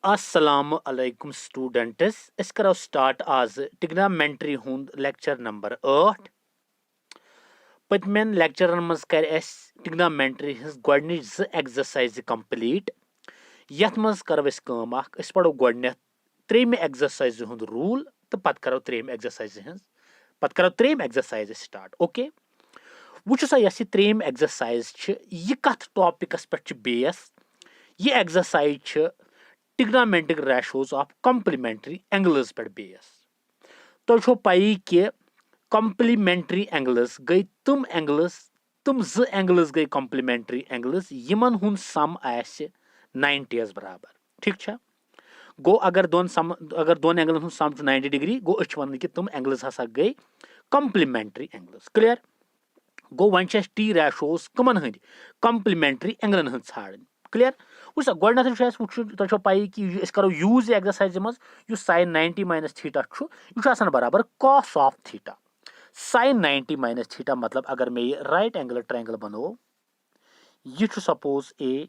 Assalamu alaikum students. Is karo start as trigonometry hund lecture number 8. Patmen lecture mans kar es trigonometry his godnich z exercise complete. Yath mans karo es kaam akh is pado godnet trim exercise hund rule to pat karo trim exercise hins. Pat karo trim exercise start. Okay. Wuchu sa yasi trim exercise ch ye kath topicas pet ch base. Ye exercise ch trigonometric ratios of complementary angles पर base तो पाई कि complementary angles गई तुम angles तुम ज angles गई complementary angles Yemen हुन सम आसे 90 बराबर ठीक छा गो अगर दोन एंगल हुन सम 90 डिग्री गो अछ वन कि तुम एंगल्स हसा गई complementary angles क्लियर गो वन टी रेशोस कमन हंद complementary एंगलन हंद छाड़न क्लियर वुसा गोडनथ तुम पाई कि करो यूज एक्सरसाइज मज sin 90 माइनस थीटा यह बराबर cos of theta sin 90 minus theta मतलब अगर मैं ये राइट एंगल ट्रायंगल बनो यह सपोज ए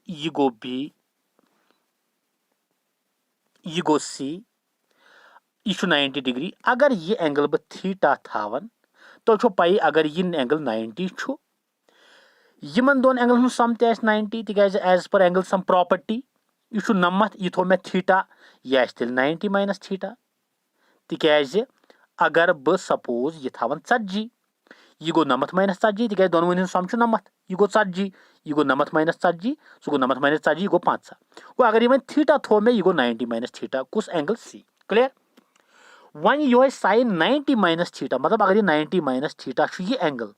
यह गो बी यह गो सी यह 90 डिग्री अगर यह एंगल बह थीटा थावन तो पाई अगर यह एंगल 90 यमन दोन एंगल हूं सम ते 90 तिकाज एज पर एंगल सम प्रॉपर्टी यह नमत यह थो मे थीटा यह तेल 90 माइनस थीटा तिकाज अगर बह सपोज यह थावन 40 यह गो नमत माइनस 40 तिकाज दोनों हूं सम नमत यह गो 40 यह गो नमत माइनस 40 सह गो नमत माइनस 40 यह गो 5 गो अगर यह थीटा थो मे यह गो 90 माइनस थीटा कुस एंगल सी क्लियर वन यह sin 90 माइनस थीटा मतलब अगर यह 90 माइनस थीटा यह एंगल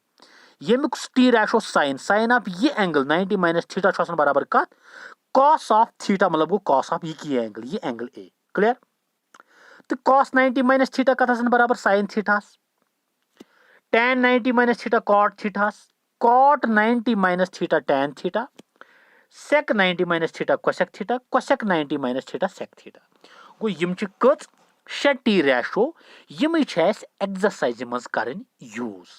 यमुक टी रेशो साइन ऑफ ये एंगल 90 माइनस थीटा बराबर कत cos ऑफ थीटा मतलब गो cos ऑफ ये एंगल ए क्लियर तो cos 90 माइनस थीटा कत बराबर sin theta tan 90 minus theta cot theta cot 90 minus theta tan theta sec 90 minus theta cosec 90 minus theta sec theta गो यम कच शे टी रेशो यम एक्सरसाइज मज करन यूज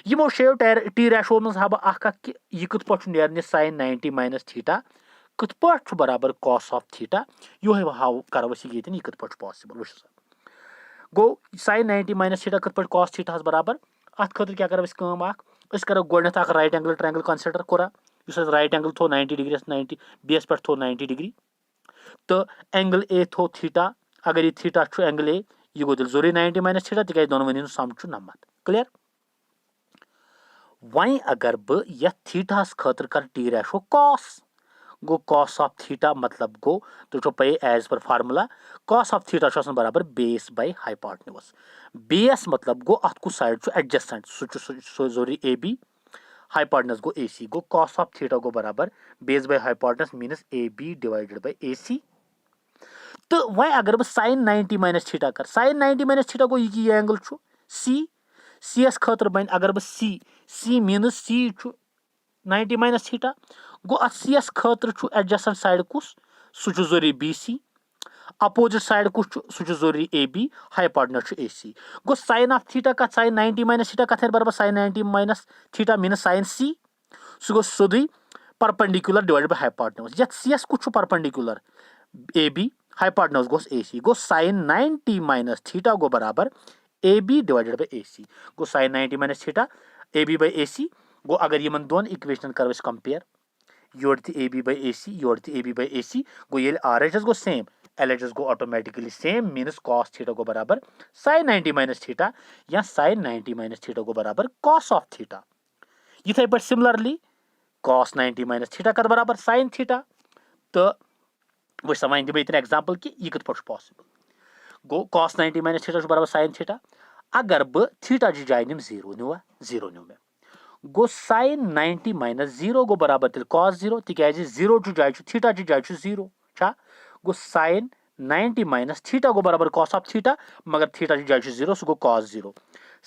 यमो शेव टी रेशो मज हा बह कि यह कत पे नेरन sin 90 माइनस थीटा कत पे बराबर cos ऑफ थीटा यो हाव करो यह कत पे पॉसिबल वो गो sin 90 माइनस थीटा कत पे cos थीटा बराबर अत खतर क्या करो करो गोडनथ राइट एंगल ट्रायंगल कंसिडर कोरा राइट एंगल थो 90 डिग्री 90 बेस पे थो 90 डिग्री तो एंगल ए थो थीटा अगर यह थीटा एंगल ए यह गो जरूरी 90 माइनस थीटा तिक दोनों सम 90 क्लियर वहीं अगर बह यह थीटास खतर कर टी रेशो कॉस गो cos ऑफ थीटा मतलब गो तो पे as per formula cos of theta बराबर बेस बाय हाइपोटेन्यूज बेस मतलब गो अत कुछ साइड एडजस्टेंट सह जरूरी ए बी हाइपोटेन्यूज गो ए सी गो cos ऑफ थीटा गो बराबर base by hypotenuse means A B divided by A C तो वह अगर बह sin 90 माइनस थीटा कर sin 90 माइनस थीटा गो यह एंगल सी सी एस खतर बन अगर बह सी मीनस सी 90 माइनस थीटा गो अत सी एस खतर एडजस्टेंट साइड कुस सह जरूरी बी सी अपोजिट साइड कुस सह जरूरी A B hypotenuse A C गो साइन ऑफ थीटा कत sin 90 माइनस थीटा कत बराबर sin 90 minus theta means sin C सह गो सोदी परपेंडिकुलर डिवाइडेड बाय हाइपोटेन्यूज यत सी एस कुछ परपेंडिकुलर ए बी हाइपोटेन्यूज गोस ए सी गो sin 90 माइनस थीटा गो बराबर A B divided by A C गो sin 90 minus theta A B by A C गो अगर यमन दोन इक्वेशन करो कंपेयर योर थी A B by A C योर थी A B by A C गो ये आर एच एस गो सेम एल एच एस गो automatically same means cos theta गो बराबर sin 90 माइनस थीटा या sin 90 माइनस थीटा गो बराबर cos ऑफ थीटा इथे पर सिमिलरली cos 90 माइनस थीटा कत बराबर sin थीटा तो वो समझ दिबे इतने एग्जांपल कि यह कत पे पॉसिबल गो cos 90 माइनस थीटा बराबर sin थीटा अगर बह थीटा जी जाय निम जीरो न्यू मे गो sin 90 माइनस 0 गो बराबर तेल cos 0 तिकाज 0 जी जाय थीटा जी जाय 0 छा गो sin 90 माइनस थीटा गो बराबर cos ऑफ थीटा मगर थीटा जी जाय 0 सह गो cos 0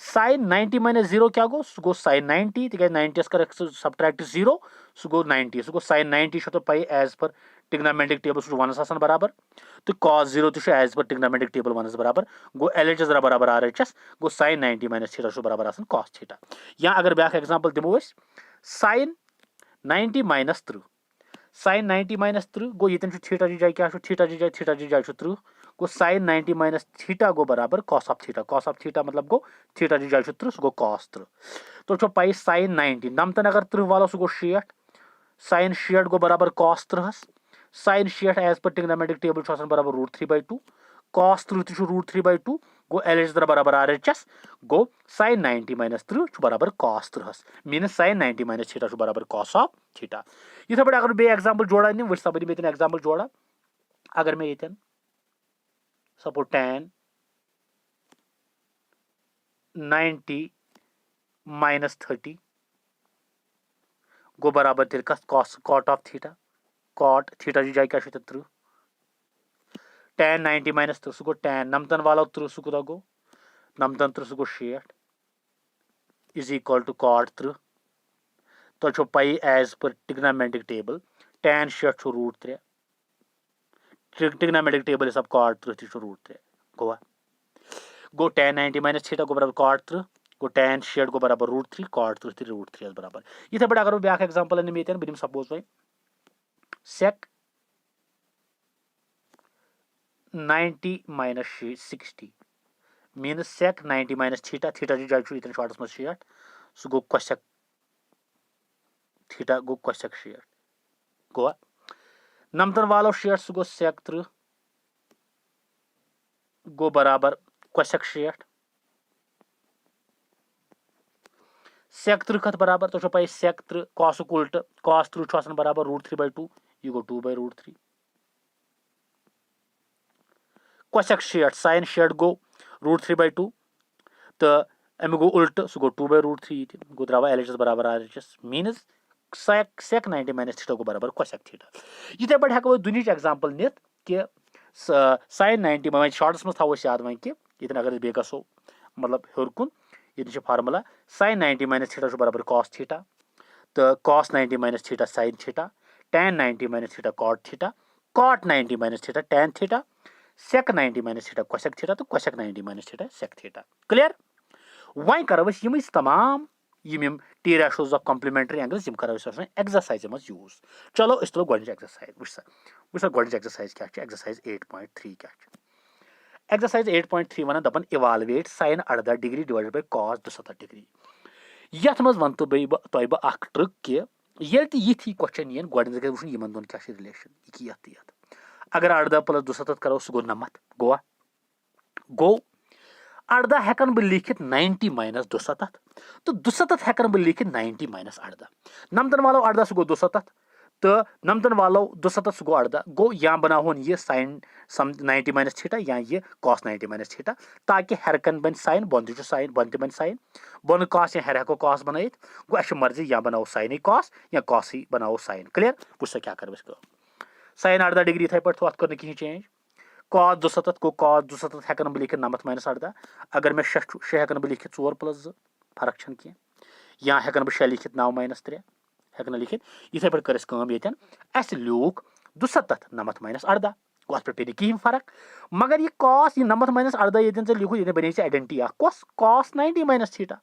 sin 90 माइनस 0 क्या गो सह गो sin 90 तिकाज 90 कर सब्ट्रैक्ट 0 सह गो 90 सह गो sin 90 तो पाई एज पर ट्रिग्नोमेट्रिक टेबल सह वनस बराबर तो cos 0 तो एज पर ट्रिग्नोमेट्रिक टेबल वनस बराबर गो एल एच एस बराबर आर एच एस गो sin 90 माइनस थीटा बराबर cos थीटा या अगर ब्याक एग्जांपल दिमो sin 90 माइनस 3 sin 90 माइनस 30 गो ये थीटा जी जाए क्या थीटा जी जाए 30 गो sin 90 माइनस थीटा गो बराबर cos ऑफ थीटा मतलब गो थीटा जी जाए 30 गो cos 30 तो छो पाई sin 90 नमतन अगर 30 वालो सो गो 60 sin 60 गो बराबर cos 30 sin 60 as per trigonometric table बराबर √3/2 cos 30 √3/2 गो LHS बराबर RHS गो sin 90 माइनस 30 बराबर cos 30 minus sin 90 minus theta बराबर cos ऑफ थीटा इथे पे अगर बे एग्जांपल जोड़ा नि वट सब में एग्जांपल जोड़ा अगर मैं ये सपोज tan 90 माइनस 30 गो बराबर तेल cos cot of theta cot theta जी जाए क्या 30 tan 90 माइनस 30 गो tan नमतन वाला 30 कुदा गो नमतन 30 गो 60 इज इक्वल टू cot 30 तो छो पाई as per trigonometric table tan 60 छु √3 ट्रिग्नोमेट्रिक टेबल सब cot 30 छु √3 गो tan 90 माइनस थीटा गो बराबर cot 30 गो tan 60 गो बराबर √3 cot 30 √3 बराबर इथे पे अगर ब्याक एग्जांपल ने मेतन बिम सपोज भाई sec 90 minus 60 means sec 90 minus theta theta जी जाए इतन शॉर्टस में 60 सो गो cosec थीटा गो cosec 60 गो नमतन वालो 60 सो गो sec 30 गो बराबर cosec 60 sec 30 कत बराबर तो पाई sec 30 cos उल्ट cos 30 बराबर √3/2 ये गो 2/√3 cosec 60 sin 60 गो √3/2 तो अमे गो उल्ट सो गो 2/√3 गो द्रावा LHS बराबर RHS means sec 90 minus theta गो बराबर cosec थीटा इथे पे हेको दुनिच एग्जांपल नित कि sin 90 में शॉर्ट्स में थावो याद वहीं कि इतन अगर बे गसो मतलब हेर कुन ये फार्मूला sin 90 माइनस थीटा बराबर cos थीटा तो cos 90 minus theta sin theta tan 90 minus theta cot 90 minus theta tan theta sec 90 minus theta cosec theta तो cosec 90 minus theta sec theta clear वहीं करो यम तमाम यम T ratios of complementary angles यम करो exercise मज यूज चलो इस तुलो गोडनिच एक्सरसाइज वुछ सा गोडनिच एक्सरसाइज क्या एक्सरसाइज 8.3 क्या एक्सरसाइज 8.3 वन दपन evaluate sin 18 degree divided by cos 270 degree यथ मज वन तो तय बह अख ट्रिक कि ये यी क्वेश्चन यन गोडनिच गई वुछन यमन दोन क्या रिलेशन यह यथ अगर 18 + 270 करो सह गो 90 गोवा गो 18 हेकन बह लिखित 90 माइनस 270 तो 270 हेकन बह लिखित 90 माइनस 18 नमतन वालो 18 सह गो 270 तो नमतन वालो 270 सह गो 18 गो यहाँ बनावन ये sin 90 माइनस थीटा या ये cos 90 माइनस थीटा ताकि हेरकन बन sin बन तो sin बन तो बन sin बन cos या हेर हेको cos बनाइथ गो अश मर्जी या बनाओ sin ही cos या cos ही बनाओ sin क्लियर वुछ सा क्या कर sin 18 डिग्री इथे पे अत कर कहीं चेंज cos 270 गो cos 270 हेकन बह लिखित 90 माइनस 18 अगर मैं 6 हेकन बह लिखित 4 + 2 फर्क छन कह या हेकन बह 6 लिखित 9 माइनस 3 हेकन लिखित इथे पे कर ये अस लूक 270 90 माइनस 18 गो अत पे कहीं फर्क मगर ये cos ये 90 माइनस 18 ये लिखु ये बने आइडेंटिटी कस cos 90 माइनस थीटा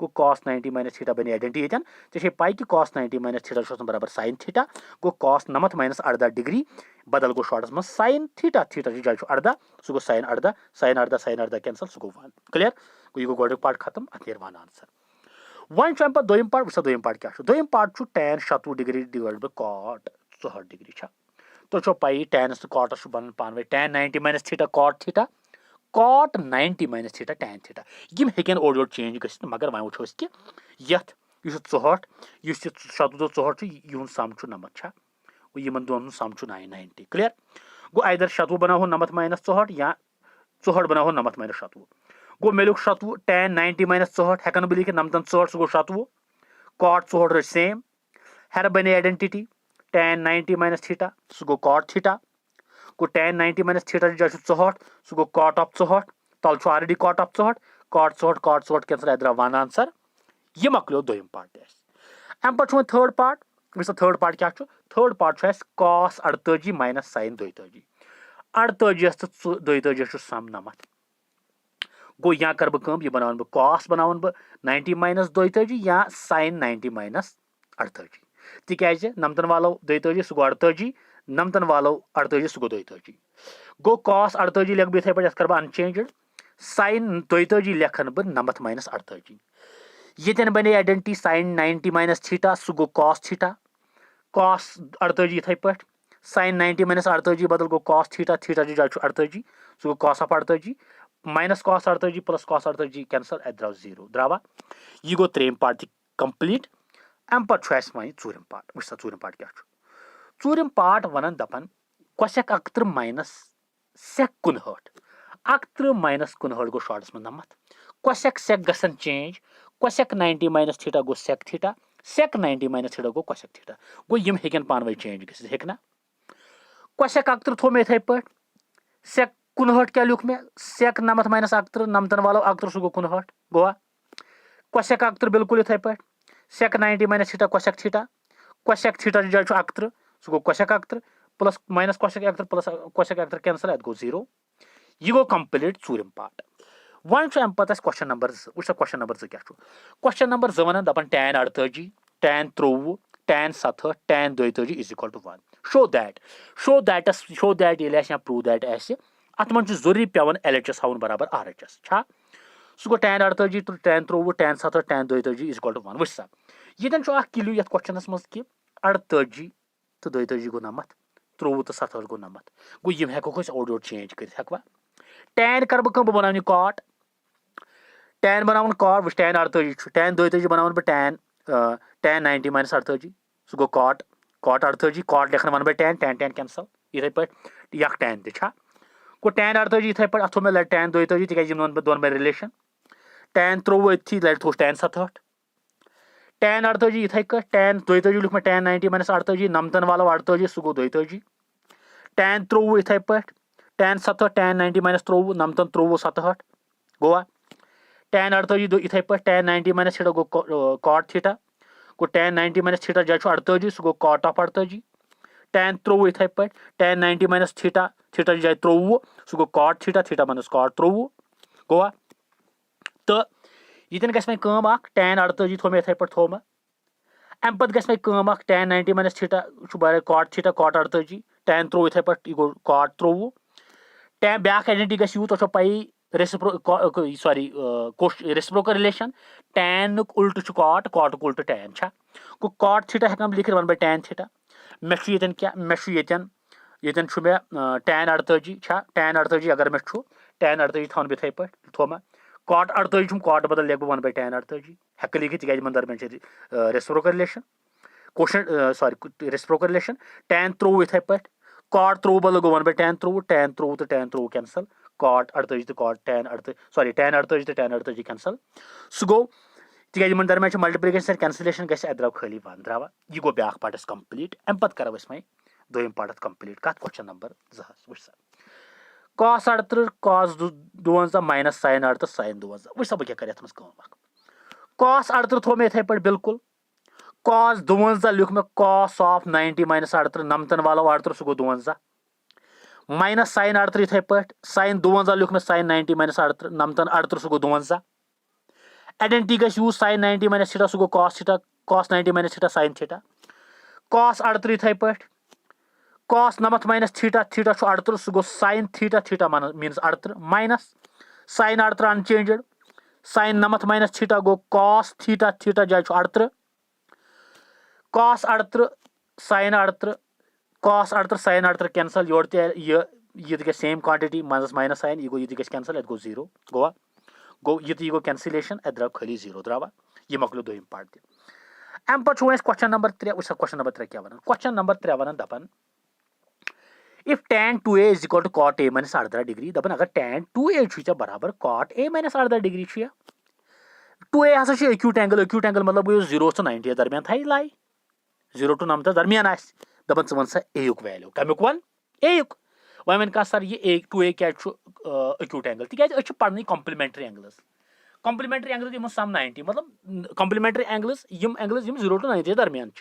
गो cos 90 माइनस थीटा बने आइडेंटिटी ये पाई कि cos 90 माइनस थीटा बराबर sin थीटा गो cos 90 माइनस 18 डिग्री बदल गो शॉर्टस में sin थीटा थीटा जी जाए 18 सह गो sin 18 sin 18 sin 18 कैंसल सह गो 1 क्लियर गो ये गो पार्ट खत्म अत 1 आंसर वन पे दोम पार्ट वुचा दोम पार्ट क्या दोम part tan 70 degree divide by cot 64 degree तो पाई tan तो cotस बन पान tan 90 minus theta cot 90 minus theta tan theta यम हेकन ओर योर चेंज गसित मगर वन वो कि यथ 64 70 64 यह सम 90 यमन दोन सम 990 क्लियर गो आइदर 70 बनाओ 90 माइनस 64 या 64 बनाओ 90 माइनस 70 गो मेलुक 70 tan 90 माइनस 64 हेकन बह लिखित 90 64 गो 70 cot 64 रह सेम हेर बने आइडेंटिटी tan 90 माइनस थीटा सह गो cot थीटा गो tan 90 माइनस थीटा जाए 64 सह गो cot ऑफ 64 तल already cot of 64 cot 64 cancel अत 1 आंसर यह मकलो दोम पार्ट अम पे थर्ड पार्ट वुच थर्ड पार्ट क्या third part cos 48 minus sin 32 48 तो 32 सम 90 गो यहाँ कर बह यह बनावन बह cos बनावन बह 90 माइनस 32 या sin 90 माइनस 48 तिकाज नमतन वालो 22 सह गो 48 नमतन वालो 48 सह गो 42 गो कॉस 48 लिख बह पे कर अनचेंज्ड साइन 22 लिखन बह नमत माइनस 48 ये बने आइडेंटिटी साइन 90 माइनस थीटा सह गो कॉस थीटा कॉस 48 इथे पे साइन 90 माइनस 48 बदल गो कॉस थीटा थीटा जो जाए 48 सह गो cos of 48 minus cos 48 plus cos 48 cancel अत द्राव 0 द्रावा यह गो त्रेम पार्ट कंप्लीट अम पे वो चूरम पार्ट वो चूरम पार्ट क्या चूरम पार्ट वन दपान क्वेश्चन 71 माइनस सेक 59 71 माइनस 59 गो शॉर्ट्स में नमत क्वेश्चन सेक गसन चेंज क्वेश्चन 90 माइनस थीटा गो sec theta sec 90 minus theta गो क्वेश्चन थीटा गो यम हेकन पानवे चेंज गना क्वेश्चन 71 थो मे इथे पे सेक 59 क्या लिख मे सेक नमत माइनस 71 नमतन वालो 71 सह गो 59 गोवा क्वेश्चन 71 बिल्कुल इथे पे sec 90 minus theta question theta जो जाए 71 सह गो question 71 plus minus question 71 plus question 71 cancel अत गो 0 यह गो कंप्लीट चूरम पार्ट वन अम पे क्वेश्चन नंबर वो क्वेश्चन नंबर क्या क्वेश्चन नंबर वन दपान tan 48 tan 53 tan 67 tan 22 is equal to 1 show that ये प्रूव दैट अत मन जरूरी पेवन LHS हाउन बराबर RHS छा सह गो tan 48 तो tan 53 tan 67 tan 22 is equal to 1 वुच सा ये किलू ये क्वेश्चन मज कि 48 तो 22 गो नमत 53 तो 67 गो नमत गो यम हेको ओड ओड चेंज कर हेकवा tan कर बह बनावन कॉट tan बनावन कॉट वो tan 48 tan 22 बनावन बह tan 90 माइनस 48 सह गो कॉट 48 कॉट लिखन वन बह tan कैंसल इथे पे यख tan तछा गो tan 48 इथे पे अथो में लड़ tan 22 तिकाज दोन में रिलेशन tan 53 इथी लड़ थो tan 67 tan 48 इथे पे tan 22 लिख में tan 90 माइनस 48 नमतन वालो 48 सह गो 22 tan 53 इथे पे tan 67 tan 90 minus 53 नमतन 53 67 Goa tan 48 इथे पे tan 90 माइनस थीटा गो कॉट थीटा गो tan 90 माइनस थीटा जाए 48 सह गो कॉट ऑफ 48 tan 53 इथे पे tan 90 माइनस थीटा थीटा जाए 53 सह गो cot theta theta minus cot 53 गोवा तो ये गम tan 48 थो मे इथे पे थो मे अम पे गम tan 90 minus theta cot theta cot 48 tan 53 इथे पे यह गो कॉट 53 tan ब्या आइडेंटिटी गू तो पई सॉरी रेसिप्रोकल रिलेशन tan उल्ट कॉट कॉट उल्ट tan छा गो कॉट थीटा हेकन लिखित वन tan थीटा मे क्या मे ये मे tan 48 छा tan 48 अगर मे tan 48 थवन इथे पे थो मे कॉट 48 कॉट बदल लिख वन tan 48 हेक लिखित तिकाज मन दरमियान reciprocal relation question sorry reciprocal relation tan 53 इथे पे कॉट 53 बदल गो वन tan 53 तो tan 53 कैंसल कॉट 48 तो कॉट tan 48 सॉरी tan 48 तो tan 48 कैंसल सह गो तिकाज मन दरमियान मल्टीप्लिकेशन कैंसलेशन गस अत द्राव खाली 1 द्रावा यह गो ब्या पार्टस कंप्लीट अम पे करो वह दोम पार्ट कंप्लीट कत क्वेश्चन नंबर 2 वो cos 38 cos 52 minus sin 38 sin 52 वो बह क्या cos 38 थो मे इथे पे बिल्कुल cos 52 लिख में cos ऑफ 90 माइनस 38 नमतन वालो 38 सह गो 52 माइनस sin 38 इथे पे sin 52 लिख में sin 90 माइनस 38 नमतन 38 सह गो 52 आइडेंटिटी गस यूज sin 90 माइनस थीटा सह गो cos theta cos 90 minus theta sin theta cos 38 इथे पे cos नमत माइनस थीटा थीटा 38 सह गो sin theta theta means 38 minus sin 38 unchanged sin नमत माइनस थीटा गो cos थीटा थीटा जाए 38 cos 38 sin 38 cos 38 sin 38 cancel योर ये same quantity minus minus sine यह गो ये कैंसल अत गो 0 गोवा गो ये गो कैंसिलेशन अत द्राव खाली 0 द्रावा यह मकलो दोम पार्ट अम पे क्वेश्चन नंबर 3 वो क्वेश्चन नंबर 3 क्या वन क्वेश्चन नंबर 3 वन दपान if tan 2a is equal to cot a minus 18 degree दपान अगर tan 2a बराबर cot a minus 18 degree 2a हसा एक्यूट एंगल मतलब गो 0 to 90 दरमियान थी लाई 0 to 90 दरमियान दपान वन सा a युक वैल्यू कमुक वन a युक वन कह सर ये 2a क्या एक्यूट एंगल तिकाज पढ़ने कॉम्प्लीमेंट्री एंगल्स यम सम 90 मतलब कॉम्प्लीमेंट्री एंगल्स 0 to 90 दरमियान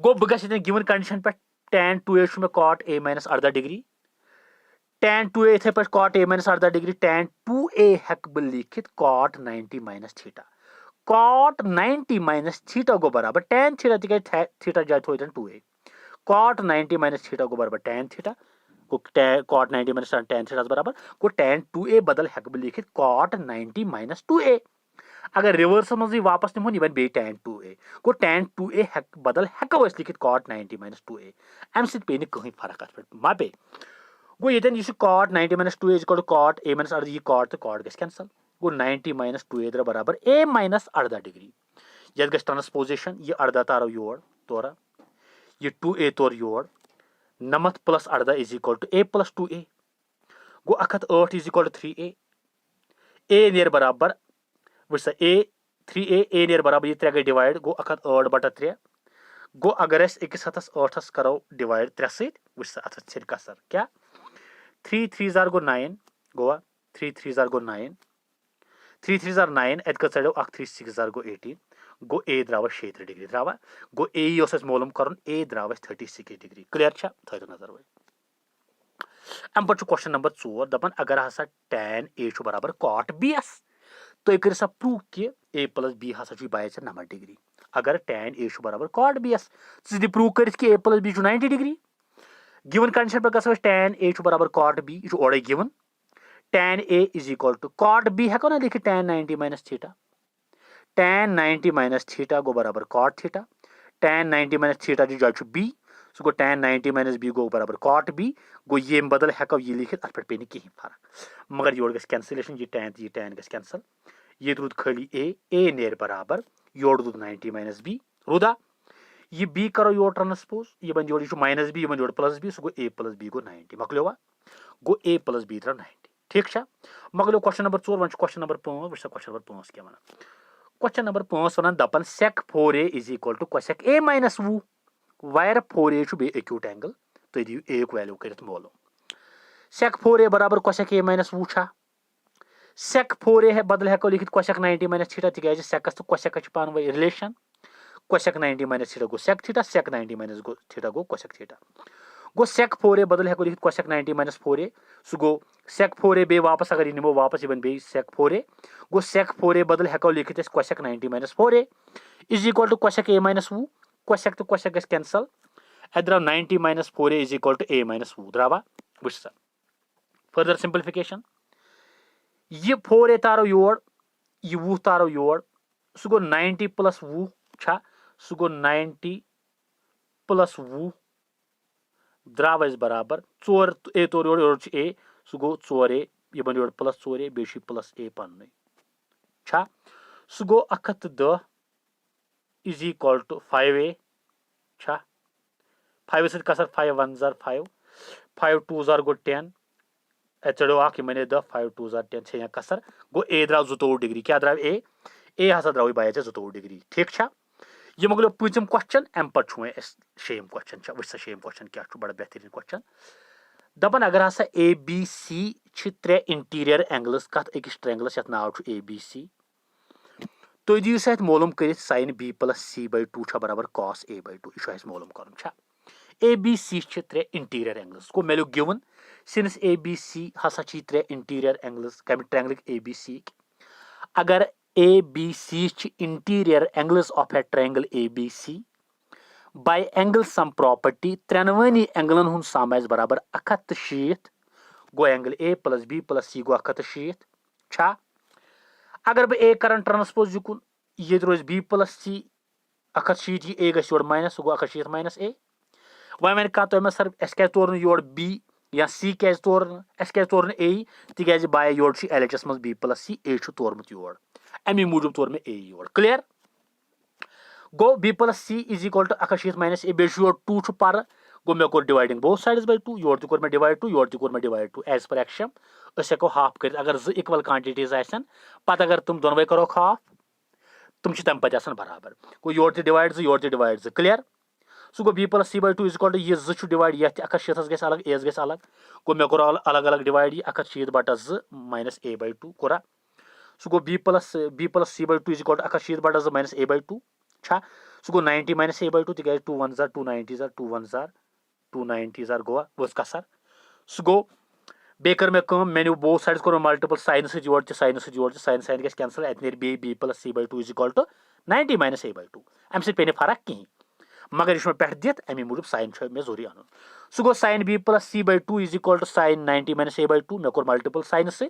गो बह गस गिवन कंडीशन पे tan 2a मे cot a minus 18 degree tan 2a इथे पे cot a minus 18 degree tan 2a हेक बह लिखित cot 90 minus theta cot 90 minus theta गो बराबर tan थीटा तिक थीटा जाए थो 2a cot 90 माइनस थीटा गो बराबर tan थीटा गो cot 90 माइनस tan थीटा बराबर गो tan 2a बदल हेक बह लिखित cot 90 माइनस 2a अगर रिवर्स मज वापस निमो यह बे tan 2a गो tan 2a बदल हेको लिखित cot 90 माइनस 2a अम सत पे कहीं फर्क अत मा पे गो ये cot 90 minus 2a cot a minus 18 यह cot तो cot गस कैंसल गो 90 माइनस 2a द्रा बराबर a माइनस 18 डिग्री ये गस ट्रांसपोजिशन यह 18 तारो योर तोरा यह 2a तोर योर नमत plus 18 is equal to a plus 2a गो 108 is equal to 3a a नेर बराबर वुच सा a 3a a नेर बराबर यह 3 गई डिवाइड गो 108 बटा 3 गो अगर अस 1 हथस 8 करो डिवाइड 3 सत वुच सा अथ छिर कसर क्या 3 3 जार गो 9 गोवा 3 3 जार गो 9 3 3 जार 9 अत चढ़ो 3 6 जार गो 18 गो a द्राव 36 डिग्री द्रावा गो a यस मालूम कर a द्राव 36 डिग्री क्लियर छा थो नजर वो अम पे क्वेश्चन नंबर 4 दपान अगर हसा tan a बराबर cot b s तो कर सा प्रूव कि a प्लस b हसा बाय 90 डिग्री अगर tan a बराबर cot b s दी प्रूव कर कि a plus b 90 degree given condition पे गो tan a बराबर cot b यह ओडे given tan a is equal to cot b हेको ना लिखित tan 90 minus theta tan 90 minus theta गो बराबर cot theta tan 90 minus theta जो जाए b सो गो tan 90 माइनस b गो बराबर cot b गो ये बदल हेको ये लिखित अत पे कहीं फर्क मगर योर गस कैंसिलेशन ये tan गस कैंसल ये रूद खाली a नेर बराबर योर रूद 90 माइनस b रूदा ये b करो योर ट्रांसपोज ये बन योर माइनस b ये बन योर प्लस b सो गो a प्लस b गो 90 मकलो गो a प्लस b द्रा 90 ठीक छा मकलो क्वेश्चन नंबर 4 वन क्वेश्चन नंबर 5 वुच क्वेश्चन नंबर 5 क्या वन क्वेश्चन नंबर 5 वन दपन sec 4a is equal to cosec a minus 20 where 4a be acute angle तो दियो a को वैल्यू कर मालूम sec 4a बराबर cosec a माइनस 20 छा sec 4a है बदल हेको लिखित cosec 90 माइनस थीटा तिक सेकस तो cosec पान वे रिलेशन cosec 90 माइनस थीटा गो sec थीटा sec 90 माइनस गो थीटा गो cosec थीटा गो sec 4a बदल हेको लिखित cosec 90 माइनस 4a सो गो sec 4a बे वापस अगर निमो वापस बन बे sec 4a गो sec 4a बदल हेको लिखित cosec 90 minus 4a is equal to cosec a minus 20 cosec तो cosec गस कैंसल अद्रा 90 minus 4a is equal to a minus 20 द्रावा वुच सा फर्दर सिंपलिफिकेशन ये 4a तारो योर ये 20 तारो योर सो गो 90 प्लस 20 छा सो गो 90 प्लस 20 द्राव बराबर 4 a तोर your a so go 4a ये बन योर प्लस 4a बे प्लस a पन्न छा सो गो 110 इज इक्वल टू 5a छा 5 सत कसर 5 1 जार 5 5 2 जार गो 10 चढ़ो मने 10 5 2 जार 10 छे कसर गो a द्राव 24 डिग्री क्या द्राव a हसा द्राव बाय 24 डिग्री ठीक छा ये मगलो पूछम क्वेश्चन एम पर छुए शेम क्वेश्चन छा वछ शेम क्वेश्चन क्या छु बड़ा बेहतरीन क्वेश्चन दपन अगर हसा ए बी सी छ त्रे इंटीरियर एंगल्स कत एक ट्रायंगल्स यत नाव छु ए बी सी तो दियो सत मालूम कर sin b plus c by 2 छा बराबर cos a by 2 इशो मालूम करन छा ए बी सी छ त्रे इंटीरियर एंगल्स को मेलो given since A B C हसा छ त्रे इंटीरियर एंगल्स कम ट्रायंगल ए बी सी अगर ABC interior angles of a triangle ABC by angle sum property त्रेनवनी एंगलन हुन सम बराबर 160 गो angle A plus B plus C गो 160 छा अगर बह A करन ट्रांसपोज युकुन ये रोज B प्लस C 160 ये A गस योर माइनस गो 160 माइनस A वन कह तो मे सर अस क्या तोर योर B या C क्या तोर अस क्या तोर A तिक बाय योर LHS मज B प्लस C A तोरमुत योर अमी मूजूब तोर में A योर क्लियर गो B plus C is equal to 160 minus A बे योर 2 पर गो मे कोर डिवाइडिंग बोथ साइड्स बाय 2 योर कोर में डिवाइड 2 योर कोर में डिवाइड 2 एज पर एक्शन अस हेको हाफ कर अगर ज इक्वल क्वांटिटीज आसन पत अगर तुम दोनों करो हाफ तुम तम पे बराबर गो योर डिवाइड योर डिवाइड क्लियर सो गो B plus C by 2 is equal to ये जो डिवाइड ये 160 गस अलग A गस अलग गो मे कोर अलग अलग डिवाइड ये 160 बटा 2 माइनस A by 2 कोरा सो गो B plus C by 2 is equal to 160 बटा 2 माइनस A by 2 छा सो गो 90 माइनस A by 2 तिक 2 1 जार 2 90 जार 2 1 जार 2 90 जार गोवा वस कसर सो गो बे कर मे कम मे न्यू बोथ साइड्स कोर मल्टीपल साइन से जोड़ साइन से जोड़ साइन साइन गस कैंसल अत नेर B plus C by 2 is equal to 90 minus A by 2 अम सत पे फर्क कहीं मगर यह पे दित अमी मूजूब साइन मे जरूरी अन सह गो sine B plus C by 2 is equal to sine 90 minus A by 2 मे कोर मल्टीपल साइन से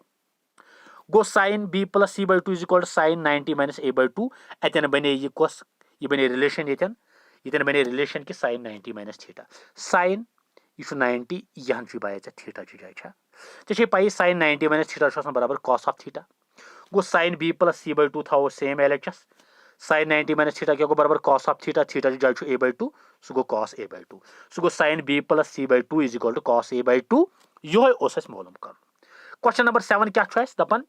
गो sine B plus C by 2 is equal to sine 90 minus A by 2 अतन बने यह कस यह बने रिलेशन ये बने रिलेशन कि साइन 90 माइनस थीटा साइन यह 90 यह बाय थीटा जाए चे पाई साइन 90 माइनस थीटा बराबर कॉस ऑफ थीटा गो sine B plus C by 2 थो same L H S sine 90 minus theta क्या गो बराबर कॉस ऑफ थीटा थीटा जाए ए बाई 2 सह गो कॉस ए बाई 2 सह गो sine B plus C by 2 is equal to cos A by 2 यह मालूम कर क्वेश्चन नंबर 7 क्या दपान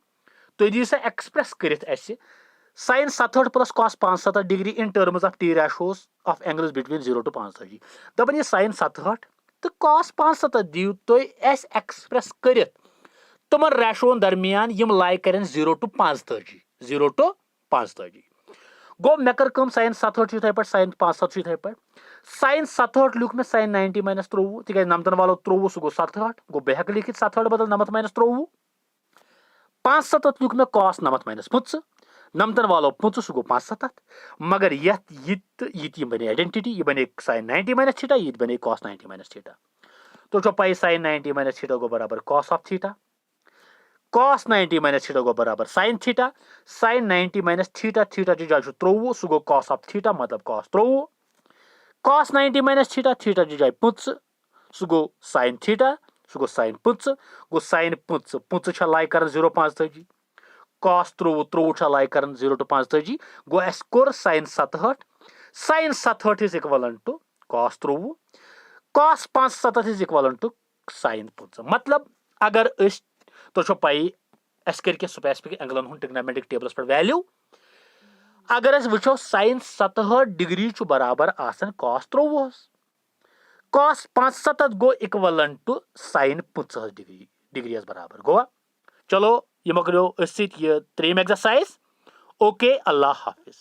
तुम दी सा एक्सप्रेस कर sine 67 plus cos 65 degree in terms of T ratios of angles between 0 to 35 दपान यह साइन 67 तो कॉस 65 दिव तुम एक्सप्रेस कर तमन रेशोन दरमियान यम लाई करें 0 टू 35 गो मे कर कम साइन 67 इत पे साइन 65 इत पे साइन 67 लिख मे साइन 90 माइनस 23 तिक नमतन वालो 23 सह गो 67 गो बे हेक लिखित 67 बदल 90 माइनस 23 65 लिख मे कॉस 90 माइनस 5 नमतन वालो 5 सह गो 65 मगर ये बने आइडेंटिटी यह बने साइन 90 माइनस थीटा ये बने कॉस 90 माइनस थीटा तो पाई साइन 90 माइनस थीटा गो बराबर cos of theta cos 90 minus theta गो बराबर साइन 90 माइनस थीटा थीटा जाए 23 सह गो कॉस ऑफ थीटा मतलब cos 23 cos 90 minus theta theta जाए 5 सह गो साइन थीटा सह गो साइन 5 गो साइन 5 लाई कर 0 35 कॉस 23 लाई कर 0 टू 35 गो अस कोर sine 67 is equal to cos 23 cos 65 is equal to sine 5 मतलब अगर तो पाई कर स्पेसिफिक एंगलन हूं ट्रिग्नोमेट्रिक टेबलस पर वैल्यू अगर वो साइन 67 डिग्री बराबर आसन कॉस 23 कॉस 65 गो इक्वलन टू साइन 50 डिग्री बराबर गो चलो ये मकलो 3 एक्सरसाइज ओके अल्लाह हाफिज।